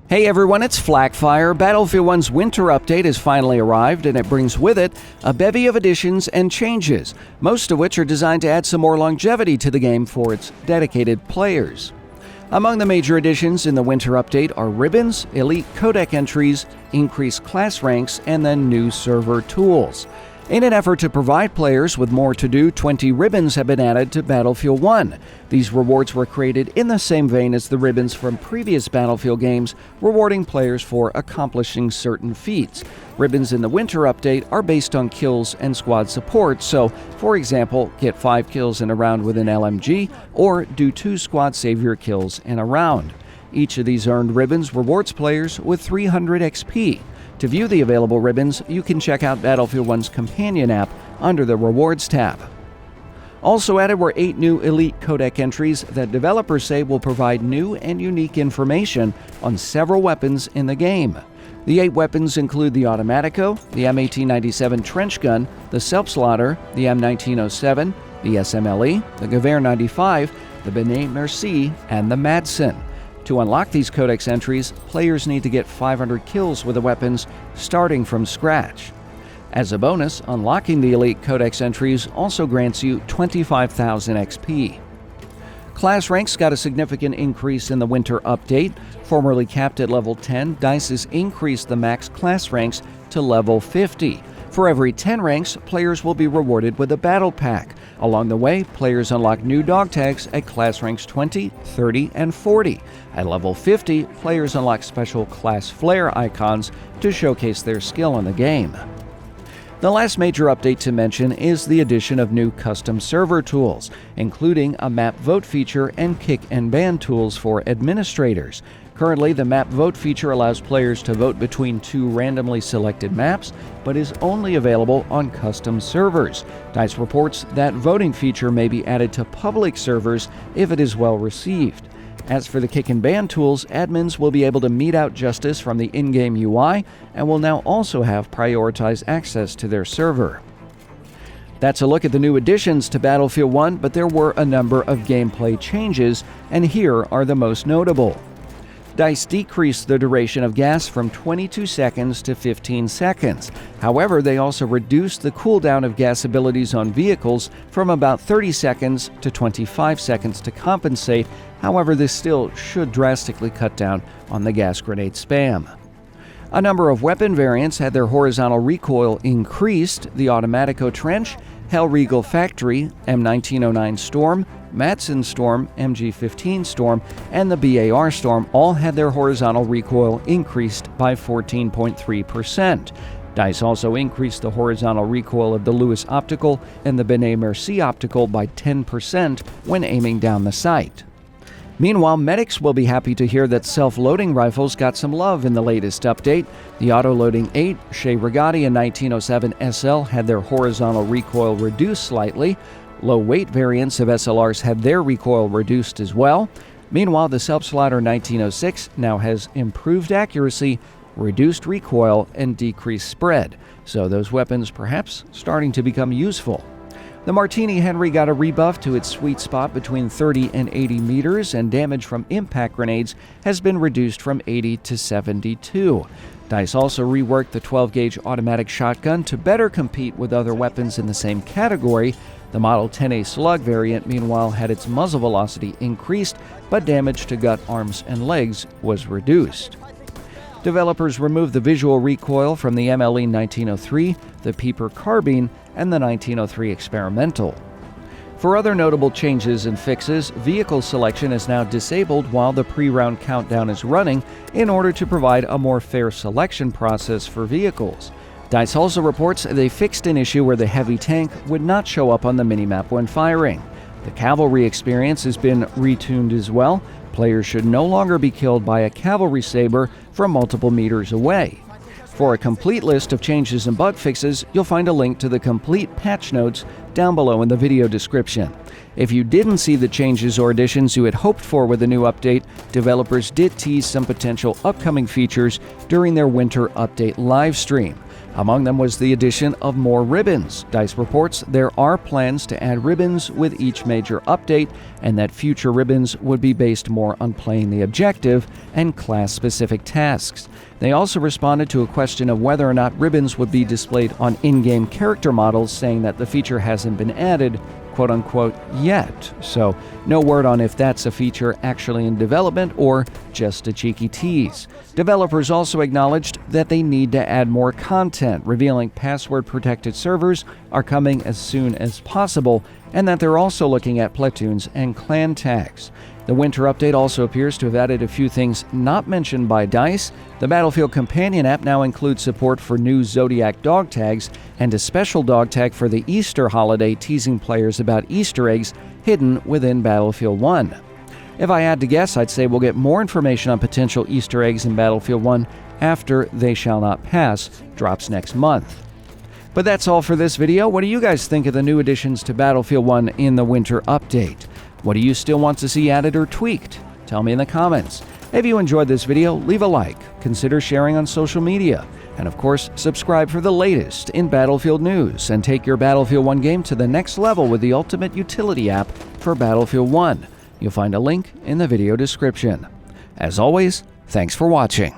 Hey everyone, it's Flakfire. Battlefield 1's winter update has finally arrived, and it brings with it a bevy of additions and changes, most of which are designed to add some more longevity to the game for its dedicated players. Among the major additions in the winter update are ribbons, elite codec entries, increased class ranks, and then new server tools. In an effort to provide players with more to do, 20 ribbons have been added to Battlefield 1. These rewards were created in the same vein as the ribbons from previous Battlefield games, rewarding players for accomplishing certain feats. Ribbons in the winter update are based on kills and squad support, so, for example, get 5 kills in a round with an LMG, or do 2 squad savior kills in a round. Each of these earned ribbons rewards players with 300 XP. To view the available ribbons, you can check out Battlefield 1's companion app under the Rewards tab. Also added were 8 new Elite codec entries that developers say will provide new and unique information on several weapons in the game. The 8 weapons include the Automatico, the M1809 Trench gun, the Self-Slaughter, the M1907, the SMLE, the Gewehr 95, the Benet Mercie, and the Madsen. To unlock these codex entries, players need to get 500 kills with the weapons, starting from scratch. As a bonus, unlocking the Elite codex entries also grants you 25,000 XP. Class ranks got a significant increase in the winter update. Formerly capped at level 10, DICE has increased the max class ranks to level 50. For every 10 ranks, players will be rewarded with a battle pack. Along the way, players unlock new dog tags at class ranks 20, 30, and 40. At level 50, players unlock special class flare icons to showcase their skill in the game. The last major update to mention is the addition of new custom server tools, including a map vote feature and kick and ban tools for administrators. Currently, the map vote feature allows players to vote between 2 randomly selected maps, but is only available on custom servers. DICE reports that voting feature may be added to public servers if it is well received. As for the kick and ban tools, admins will be able to mete out justice from the in-game UI and will now also have prioritized access to their server. That's a look at the new additions to Battlefield 1, but there were a number of gameplay changes, and here are the most notable. DICE decreased the duration of gas from 22 seconds to 15 seconds. However, they also reduced the cooldown of gas abilities on vehicles from about 30 seconds to 25 seconds to compensate. However, this still should drastically cut down on the gas grenade spam. A number of weapon variants had their horizontal recoil increased. The Automatico Trench, Hellriegel Factory, M1909 Storm, Madsen Storm, MG15 Storm, and the BAR Storm all had their horizontal recoil increased by 14.3%. DICE also increased the horizontal recoil of the Lewis Optical and the Benet Mercie Optical by 10% when aiming down the sight. Meanwhile, medics will be happy to hear that self-loading rifles got some love in the latest update. The auto-loading 8, Shea Rigatti, and 1907 SL had their horizontal recoil reduced slightly. Low-weight variants of SLRs had their recoil reduced as well. Meanwhile, the Self-Slaughter 1906 now has improved accuracy, reduced recoil, and decreased spread. So those weapons perhaps starting to become useful. The Martini Henry got a rebuff to its sweet spot between 30 and 80 meters, and damage from impact grenades has been reduced from 80 to 72. DICE also reworked the 12-gauge automatic shotgun to better compete with other weapons in the same category. The Model 10A Slug variant, meanwhile, had its muzzle velocity increased, but damage to gut, arms, and legs was reduced. Developers removed the visual recoil from the MLE 1903, the Peeper Carbine, and the 1903 Experimental. For other notable changes and fixes, vehicle selection is now disabled while the pre-round countdown is running in order to provide a more fair selection process for vehicles. DICE also reports they fixed an issue where the heavy tank would not show up on the minimap when firing. The cavalry experience has been retuned as well. Players should no longer be killed by a cavalry saber from multiple meters away. For a complete list of changes and bug fixes, you'll find a link to the complete patch notes down below in the video description. If you didn't see the changes or additions you had hoped for with the new update, developers did tease some potential upcoming features during their winter update live stream. Among them was the addition of more ribbons. DICE reports there are plans to add ribbons with each major update, and that future ribbons would be based more on playing the objective and class-specific tasks. They also responded to a question of whether or not ribbons would be displayed on in-game character models, saying that the feature hasn't been added, quote-unquote, yet. So no word on if that's a feature actually in development or just a cheeky tease. Developers also acknowledged that they need to add more content, revealing password-protected servers are coming as soon as possible, and that they're also looking at platoons and clan tags. The winter update also appears to have added a few things not mentioned by DICE. The Battlefield Companion app now includes support for new Zodiac dog tags and a special dog tag for the Easter holiday, teasing players about Easter eggs hidden within Battlefield 1. If I had to guess, I'd say we'll get more information on potential Easter eggs in Battlefield 1 after They Shall Not Pass drops next month. But that's all for this video. What do you guys think of the new additions to Battlefield 1 in the winter update? What do you still want to see added or tweaked? Tell me in the comments. If you enjoyed this video, leave a like, consider sharing on social media, and of course, subscribe for the latest in Battlefield news, and take your Battlefield 1 game to the next level with the Ultimate Utility app for Battlefield 1. You'll find a link in the video description. As always, thanks for watching.